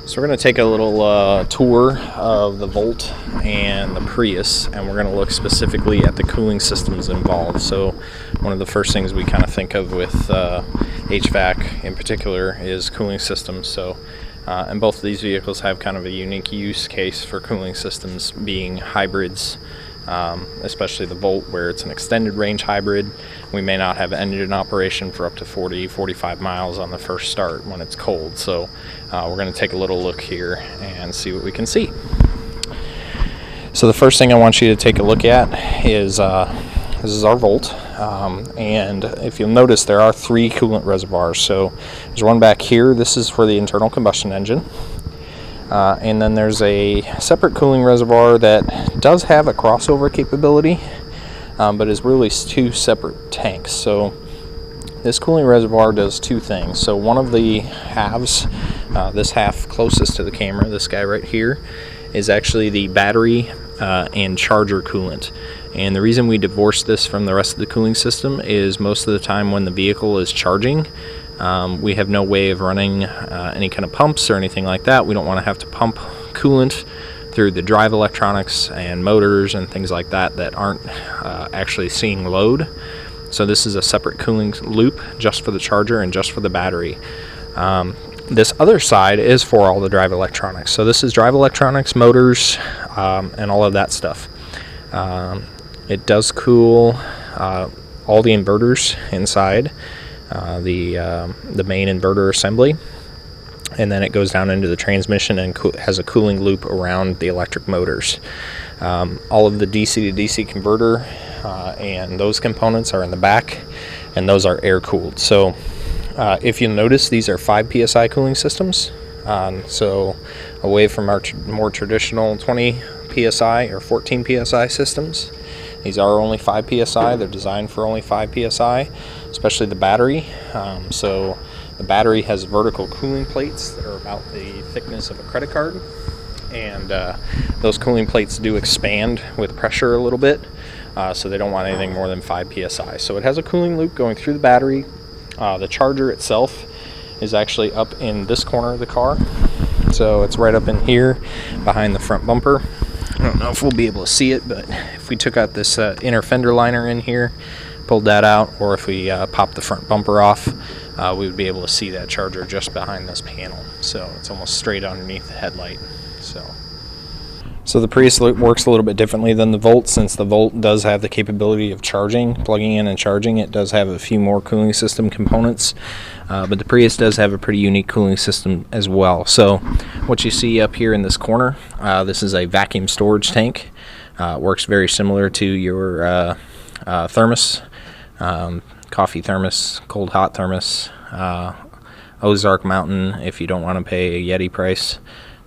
So we're going to take a little tour of the Volt and the Prius, and we're going to look specifically at the cooling systems involved. So one of the first things we kind of think of with HVAC in particular is cooling systems. So and both of these vehicles have kind of a unique use case for cooling systems, being hybrids, especially the Volt, where it's an extended range hybrid. We may not have engine operation for up to 40-45 miles on the first start when it's cold. So we're going to take a little look here and see what we can see. So the first thing I want you to take a look at is this is our Volt, and if you'll notice, there are 3 coolant reservoirs. So there's one back here. This is for the internal combustion engine. And then there's a separate cooling reservoir that does have a crossover capability, but is really 2 separate tanks. So this cooling reservoir does 2 things. So one of the halves, this half closest to the camera, this guy right here, is actually the battery and charger coolant. And the reason we divorce this from the rest of the cooling system is most of the time when the vehicle is charging, we have no way of running any kind of pumps or anything like that. We don't want to have to pump coolant through the drive electronics and motors and things like that that aren't actually seeing load. So this is a separate cooling loop just for the charger and just for the battery. This other side is for all the drive electronics. So this is drive electronics, motors, and all of that stuff. It does cool all the inverters inside. The main inverter assembly, and then it goes down into the transmission and has a cooling loop around the electric motors. All of the DC to DC converter and those components are in the back, and those are air cooled. So if you notice, these are 5 psi cooling systems, so away from our more traditional 20 psi or 14 psi systems. These are only 5 psi. They're designed for only 5 psi, especially the battery. So the battery has vertical cooling plates that are about the thickness of a credit card, and those cooling plates do expand with pressure a little bit, so they don't want anything more than 5 psi. So it has a cooling loop going through the battery. The charger itself is actually up in this corner of the car, so it's right up in here behind the front bumper. I don't know if we'll be able to see it, but if we took out this inner fender liner in here, pulled that out, or if we popped the front bumper off, we would be able to see that charger just behind this panel. So it's almost straight underneath the headlight. So the Prius works a little bit differently than the Volt. Since the Volt does have the capability of charging, plugging in and charging, it does have a few more cooling system components, but the Prius does have a pretty unique cooling system as well. So what you see up here in this corner, this is a vacuum storage tank. It works very similar to your thermos, coffee thermos, cold hot thermos, Ozark Mountain if you don't want to pay a Yeti price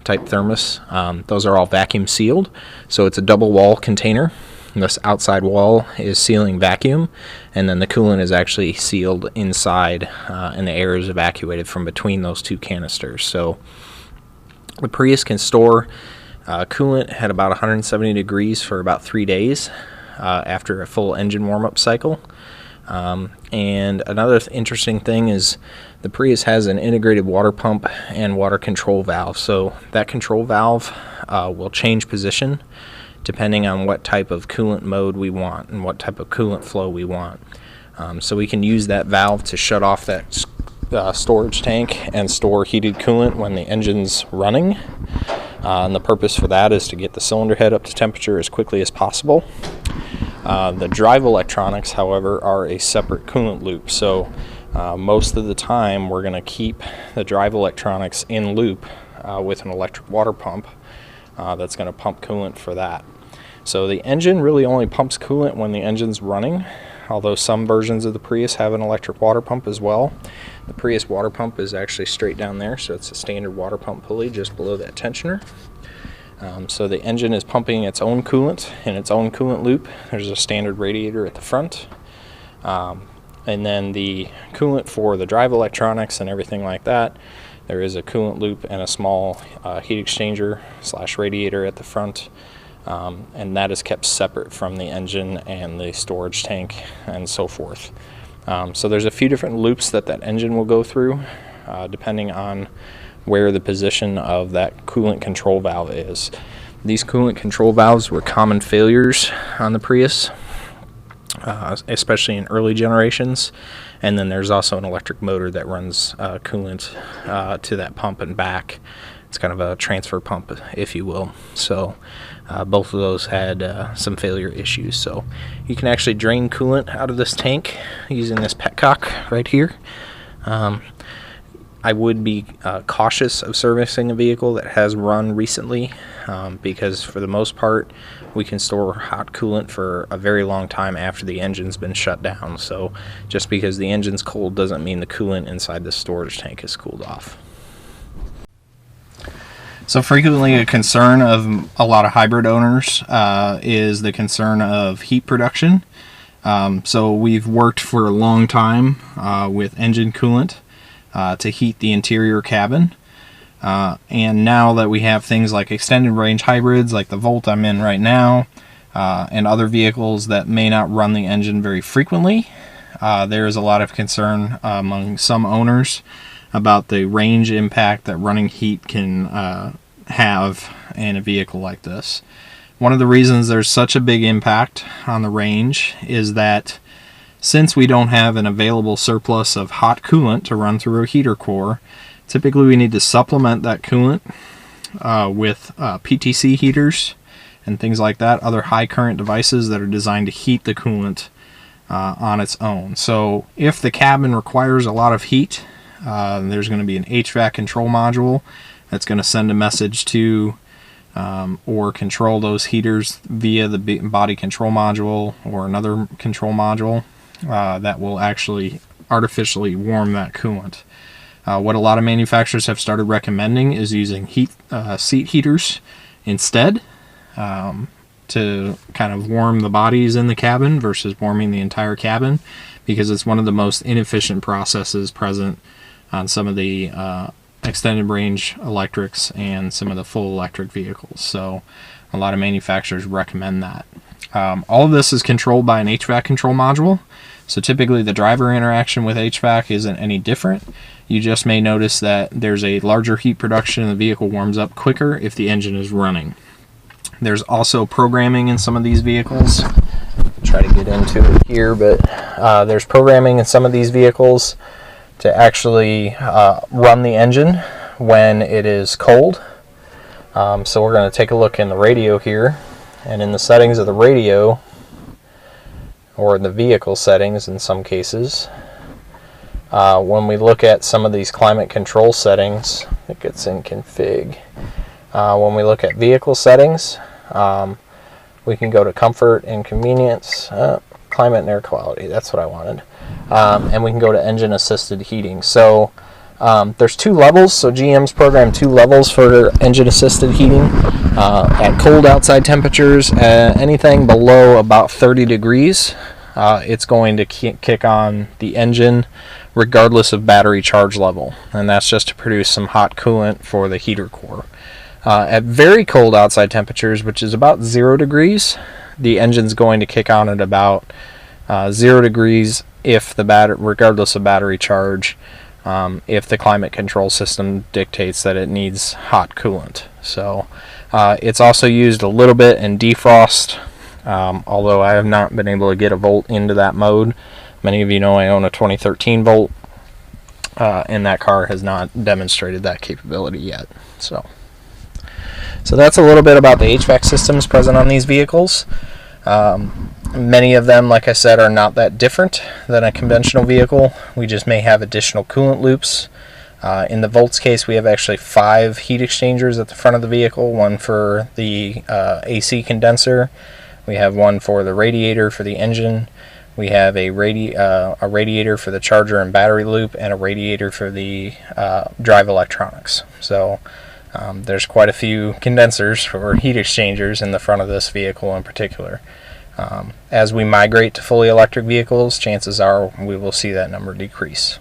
type thermos. Those are all vacuum sealed, so it's a double wall container. This outside wall is sealing vacuum, and then the coolant is actually sealed inside, and the air is evacuated from between those 2 canisters. So the Prius can store coolant at about 170 degrees for about 3 days after a full engine warm-up cycle. And another interesting thing is the Prius has an integrated water pump and water control valve. So that control valve will change position depending on what type of coolant mode we want and what type of coolant flow we want. So we can use that valve to shut off that storage tank and store heated coolant when the engine's running. And the purpose for that is to get the cylinder head up to temperature as quickly as possible. The drive electronics, however, are a separate coolant loop. So most of the time we're going to keep the drive electronics in loop with an electric water pump that's going to pump coolant for that. So the engine really only pumps coolant when the engine's running, although some versions of the Prius have an electric water pump as well. The Prius water pump is actually straight down there, so it's a standard water pump pulley just below that tensioner. So the engine is pumping its own coolant in its own coolant loop. There's a standard radiator at the front. And then the coolant for the drive electronics and everything like that, there is a coolant loop and a small heat exchanger / radiator at the front. And that is kept separate from the engine and the storage tank and so forth. So there's a few different loops that engine will go through depending on where the position of that coolant control valve is. These coolant control valves were common failures on the Prius, especially in early generations. And then there's also an electric motor that runs coolant to that pump and back. It's kind of a transfer pump, if you will. So both of those had some failure issues. So you can actually drain coolant out of this tank using this petcock right here. I would be cautious of servicing a vehicle that has run recently, because for the most part we can store hot coolant for a very long time after the engine's been shut down. So just because the engine's cold doesn't mean the coolant inside the storage tank is cooled off. So frequently a concern of a lot of hybrid owners is the concern of heat production. So we've worked for a long time with engine coolant to heat the interior cabin. And now that we have things like extended range hybrids like the Volt I'm in right now, and other vehicles that may not run the engine very frequently, there is a lot of concern among some owners about the range impact that running heat can have in a vehicle like this. One of the reasons there's such a big impact on the range is that since we don't have an available surplus of hot coolant to run through a heater core, typically we need to supplement that coolant with PTC heaters and things like that, other high current devices that are designed to heat the coolant on its own. So if the cabin requires a lot of heat, there's going to be an HVAC control module that's going to send a message to or control those heaters via the body control module or another control module that will actually artificially warm that coolant. What a lot of manufacturers have started recommending is using seat heaters instead to kind of warm the bodies in the cabin versus warming the entire cabin, because it's one of the most inefficient processes present on some of the extended range electrics and some of the full electric vehicles. So a lot of manufacturers recommend that. All of this is controlled by an HVAC control module. So typically the driver interaction with HVAC isn't any different. You just may notice that there's a larger heat production and the vehicle warms up quicker if the engine is running. There's also programming in some of these vehicles. Try to get into it here, but there's programming in some of these vehicles to actually run the engine when it is cold. So we're going to take a look in the radio here, and in the settings of the radio, or in the vehicle settings in some cases, when we look at some of these climate control settings, it gets in config. When we look at vehicle settings, we can go to comfort and convenience, climate and air quality, that's what I wanted. And we can go to engine assisted heating. So there's two levels. So GM's programmed two levels for engine assisted heating. At cold outside temperatures, anything below about 30 degrees, it's going to kick on the engine regardless of battery charge level. And that's just to produce some hot coolant for the heater core. At very cold outside temperatures, which is about 0 degrees, the engine's going to kick on at about 0 degrees if the regardless of battery charge, if the climate control system dictates that it needs hot coolant. So it's also used a little bit in defrost, although I have not been able to get a Volt into that mode. Many of you know I own a 2013 Volt, and that car has not demonstrated that capability yet. So that's a little bit about the HVAC systems present on these vehicles. Many of them, like I said, are not that different than a conventional vehicle. We just may have additional coolant loops. In the Volt's case, we have actually 5 heat exchangers at the front of the vehicle, one for the AC condenser, we have one for the radiator for the engine, we have a radiator for the charger and battery loop, and a radiator for the drive electronics. So there's quite a few condensers for heat exchangers in the front of this vehicle in particular. As we migrate to fully electric vehicles, chances are we will see that number decrease.